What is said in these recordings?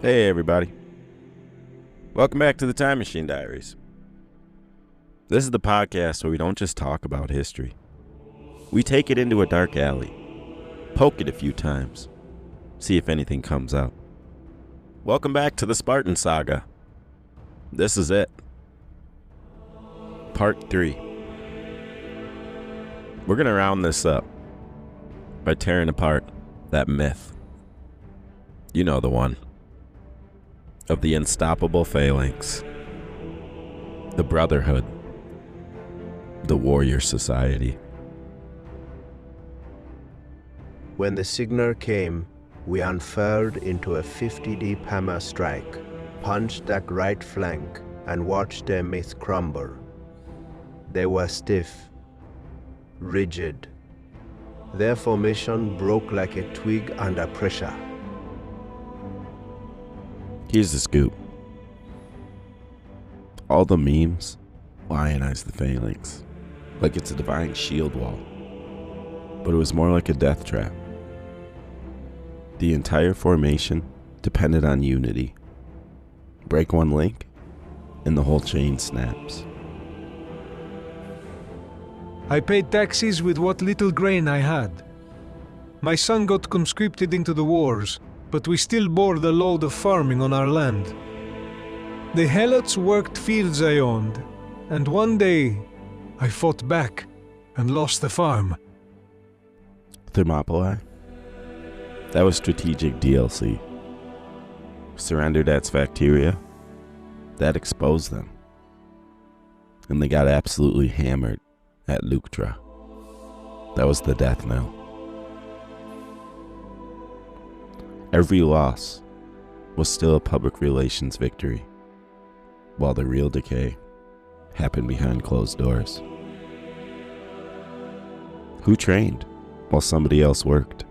Hey everybody. Welcome back to the Time Machine Diaries. This is the podcast where we don't just talk about history. We take it into a dark alley, poke it a few times, see if anything comes out. Welcome back to the Spartan Saga. This is it. Part 3. We're going to round this up by tearing apart that myth. You know the one. Of the unstoppable Phalanx. The Brotherhood. The Warrior Society. When the signal came, we unfurled into a 50-deep hammer strike, punched that right flank, and watched their myth crumble. They were stiff, rigid. Their formation broke like a twig under pressure. Here's the scoop. All the memes lionize the Phalanx like it's a divine shield wall, but it was more like a death trap. The entire formation depended on unity. Break one link, and the whole chain snaps. I paid taxes with what little grain I had. My son got conscripted into the wars, but we still bore the load of farming on our land. The Helots worked fields I owned, and one day I fought back and lost the farm. Thermopylae? That was strategic DLC. Surrendered at Bacteria? That exposed them. And they got absolutely hammered at Leuctra. That was the death knell. Every loss was still a public relations victory, while the real decay happened behind closed doors. Who trained while somebody else worked?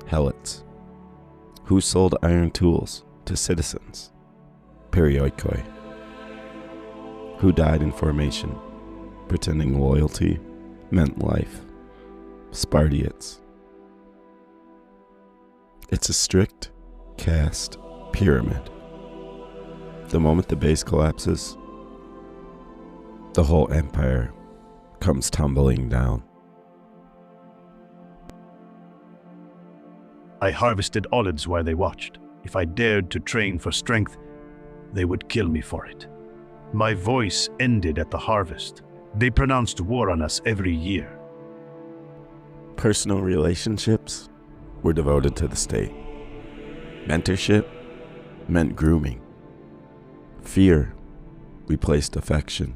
Helots. Who sold iron tools to citizens? Perioikoi. Who died in formation, pretending loyalty meant life? Spartiates. It's a strict caste pyramid. The moment the base collapses, the whole empire comes tumbling down. I harvested olives while they watched. If I dared to train for strength, they would kill me for it. My voice ended at the harvest. They pronounced war on us every year. Personal relationships were devoted to the state. Mentorship meant grooming. Fear replaced affection.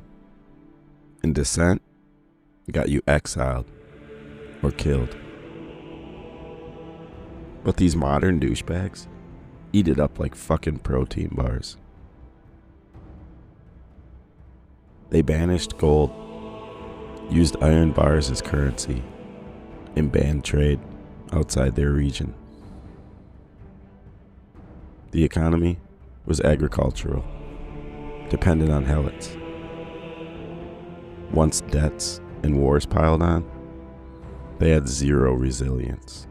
And dissent got you exiled or killed. But these modern douchebags eat it up like fucking protein bars. They banished gold, used iron bars as currency, and banned trade outside their region. The economy was agricultural, dependent on Helots. Once debts and wars piled on, they had zero resilience.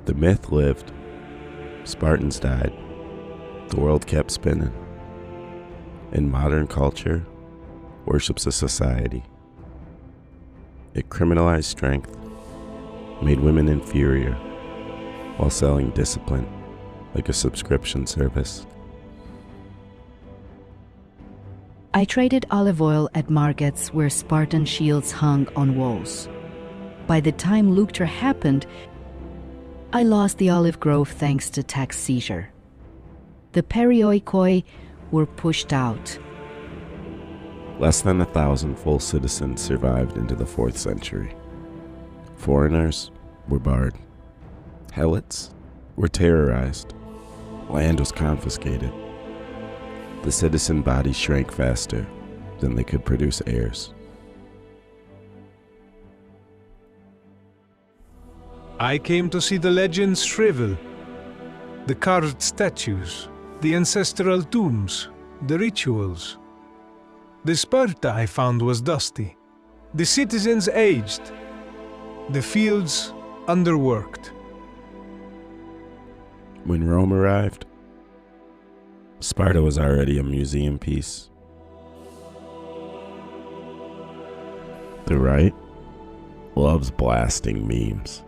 The myth lived, Spartans died, the world kept spinning, and modern culture worships a society. It criminalized strength, made women inferior, while selling discipline like a subscription service. I traded olive oil at markets where Spartan shields hung on walls. By the time Leuctra happened, I lost the olive grove thanks to tax seizure. The Perioikoi were pushed out. Less than 1,000 full citizens survived into the 4th century. Foreigners were barred. Helots were terrorized. Land was confiscated. The citizen body shrank faster than they could produce heirs. I came to see the legends shrivel, the carved statues, the ancestral tombs, the rituals. The Sparta I found was dusty, the citizens aged, the fields underworked. When Rome arrived, Sparta was already a museum piece. The right loves blasting memes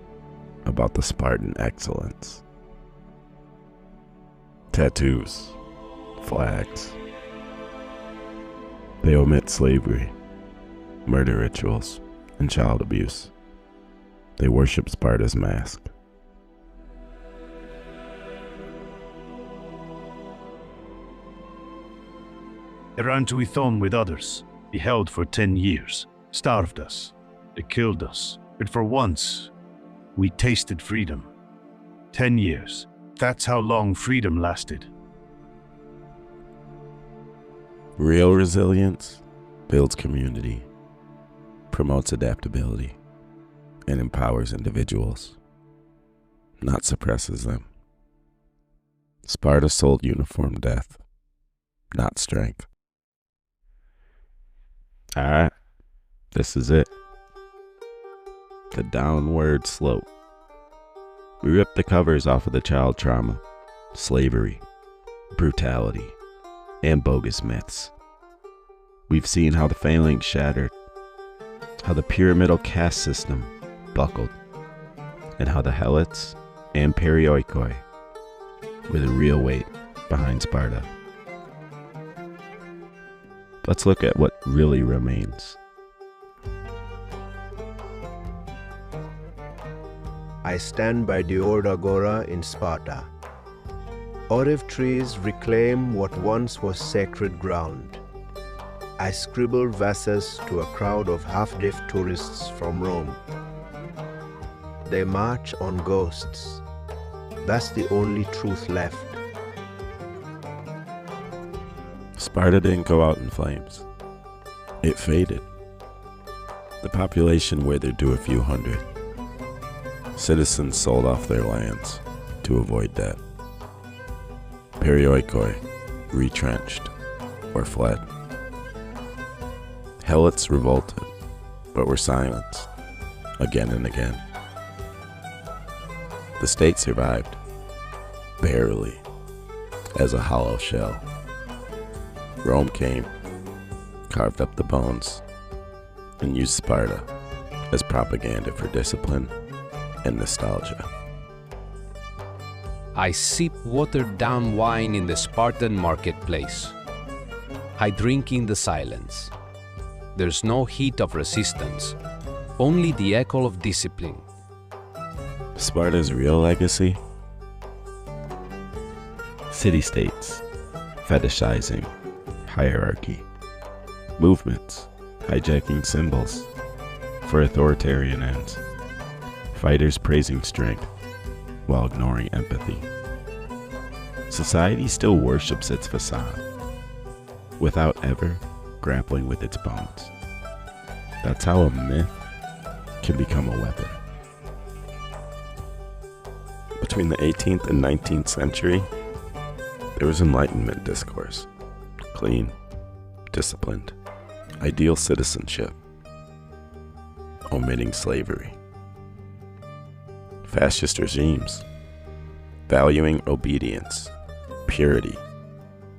about the Spartan excellence. Tattoos, flags. They omit slavery, murder rituals, and child abuse. They worship Sparta's mask. They ran to Ithon with others. He held for 10 years, starved us, they killed us. But for once, we tasted freedom. 10 years. That's how long freedom lasted. Real resilience builds community, promotes adaptability, and empowers individuals, not suppresses them. Sparta sold uniform death, not strength. All right, this is it. The downward slope. We ripped the covers off of the child trauma, slavery, brutality, and bogus myths. We've seen how the Phalanx shattered, how the pyramidal caste system buckled, and how the Helots and Perioikoi were the real weight behind Sparta. Let's look at what really remains. I stand by the old agora in Sparta. Olive trees reclaim what once was sacred ground. I scribble verses to a crowd of half-deaf tourists from Rome. They march on ghosts. That's the only truth left. Sparta didn't go out in flames. It faded. The population withered to a few hundred. Citizens sold off their lands to avoid debt. Perioikoi retrenched or fled. Helots revolted, but were silenced again and again. The state survived, barely, as a hollow shell. Rome came, carved up the bones, and used Sparta as propaganda for discipline and nostalgia. I sip watered-down wine in the Spartan marketplace. I drink in the silence. There's no heat of resistance, only the echo of discipline. Sparta's real legacy? City-states, fetishizing hierarchy. Movements, hijacking symbols for authoritarian ends. Fighters praising strength while ignoring empathy. Society still worships its facade without ever grappling with its bones. That's how a myth can become a weapon. Between the 18th and 19th century, there was Enlightenment discourse. Clean, disciplined, ideal citizenship, omitting slavery. Fascist regimes, valuing obedience, purity,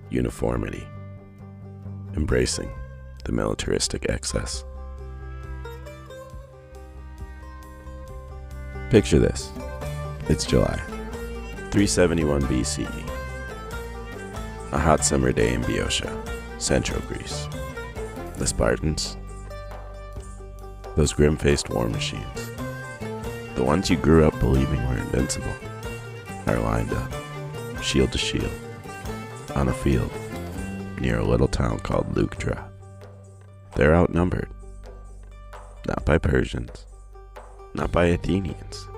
uniformity, embracing the militaristic excess. Picture this. It's July, 371 BCE. A hot summer day in Boeotia, central Greece. The Spartans, those grim-faced war machines, the ones you grew up believing were invincible, are lined up, shield to shield, on a field near a little town called Leuctra. They're outnumbered, not by Persians, not by Athenians,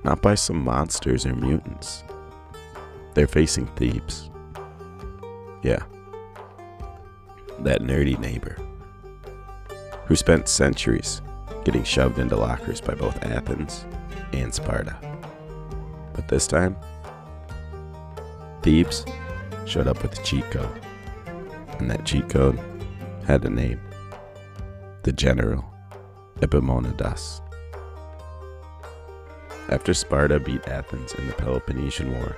not by some monsters or mutants. They're facing Thebes. Yeah, that nerdy neighbor who spent centuries getting shoved into lockers by both Athens and Sparta. But this time, Thebes showed up with a cheat code, and that cheat code had a name: the General Epaminondas. After Sparta beat Athens in the Peloponnesian War,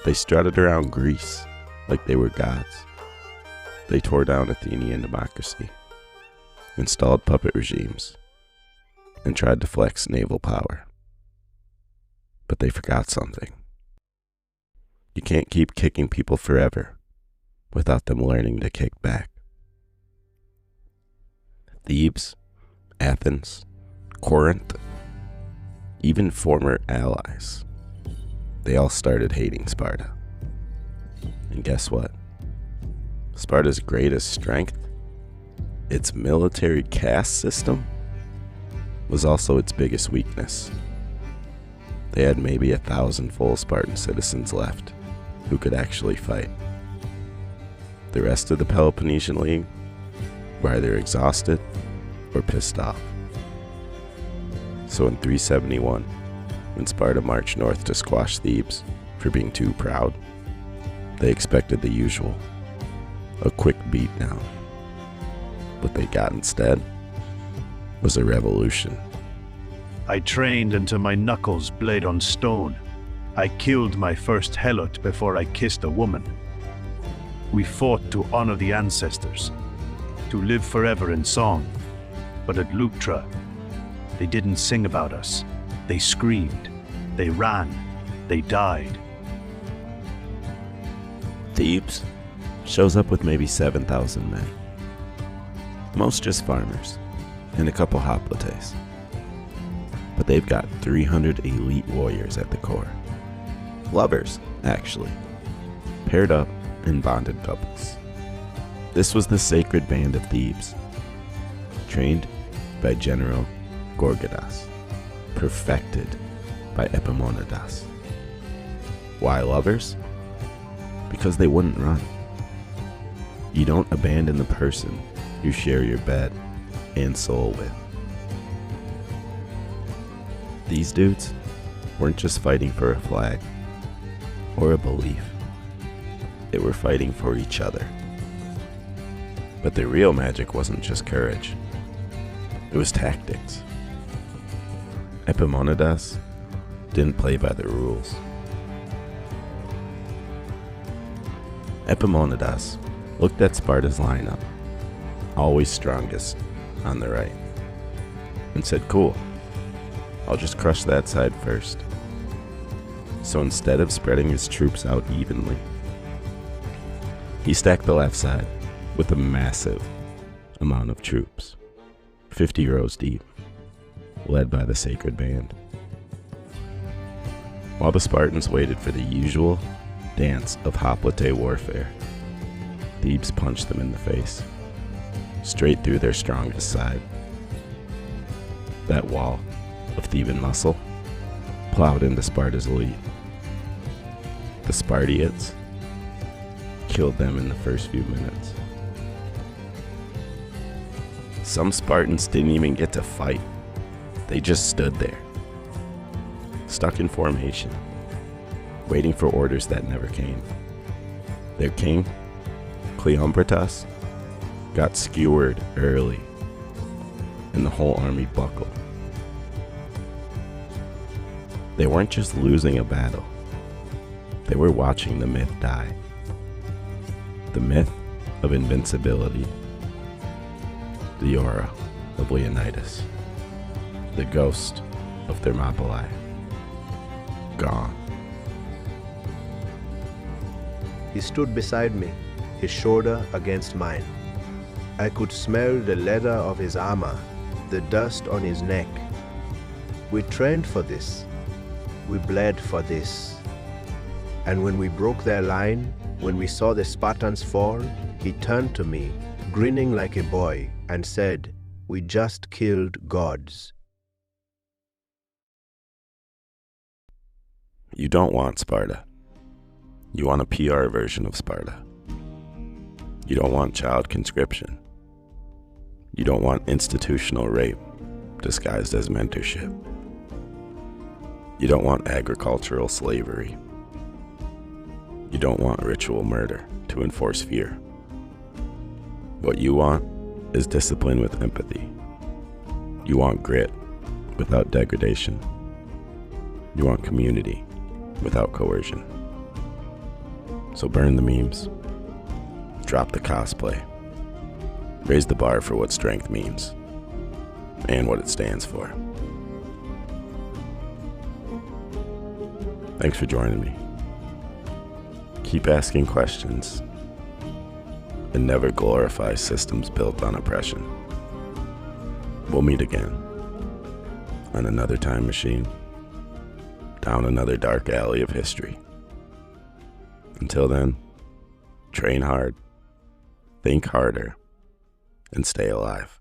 they strutted around Greece like they were gods. They tore down Athenian democracy, installed puppet regimes, and tried to flex naval power. But they forgot something. You can't keep kicking people forever without them learning to kick back. Thebes, Athens, Corinth, even former allies, they all started hating Sparta. And guess what? Sparta's greatest strength, its military caste system, was also its biggest weakness. They had maybe 1,000 full Spartan citizens left who could actually fight. The rest of the Peloponnesian League were either exhausted or pissed off. So in 371, when Sparta marched north to squash Thebes for being too proud, they expected the usual, a quick beatdown. What they got instead was a revolution. I trained until my knuckles bled on stone. I killed my first Helot before I kissed a woman. We fought to honor the ancestors, to live forever in song. But at Leuctra, they didn't sing about us. They screamed, they ran, they died. Thebes shows up with maybe 7,000 men. Most just farmers, and a couple hoplites. But they've got 300 elite warriors at the core. Lovers, actually. Paired up in bonded couples. This was the sacred band of Thebes, trained by General Gorgidas, perfected by Epaminondas. Why lovers? Because they wouldn't run. You don't abandon the person you share your bed and soul with. These dudes weren't just fighting for a flag or a belief. They were fighting for each other. But the real magic wasn't just courage. It was tactics. Epaminondas didn't play by the rules. Epaminondas looked at Sparta's lineup, always strongest on the right, and said, cool, I'll just crush that side first. So instead of spreading his troops out evenly, he stacked the left side with a massive amount of troops, 50 rows deep, led by the sacred band. While the Spartans waited for the usual dance of hoplite warfare, Thebes punched them in the face, straight through their strongest side. That wall of Theban muscle plowed into Sparta's elite. The Spartiates killed them in the first few minutes. Some Spartans didn't even get to fight. They just stood there, stuck in formation, waiting for orders that never came. Their king, Cleombrotus, got skewered early, and the whole army buckled. They weren't just losing a battle, they were watching the myth die. The myth of invincibility, the aura of Leonidas, the ghost of Thermopylae, gone. He stood beside me, his shoulder against mine. I could smell the leather of his armor, the dust on his neck. We trained for this. We bled for this. And when we broke their line, when we saw the Spartans fall, he turned to me, grinning like a boy, and said, "We just killed gods." You don't want Sparta. You want a PR version of Sparta. You don't want child conscription. You don't want institutional rape disguised as mentorship. You don't want agricultural slavery. You don't want ritual murder to enforce fear. What you want is discipline with empathy. You want grit without degradation. You want community without coercion. So burn the memes, drop the cosplay, raise the bar for what strength means and what it stands for. Thanks for joining me. Keep asking questions and never glorify systems built on oppression. We'll meet again on another time machine, down another dark alley of history. Until then, train hard, think harder, and stay alive.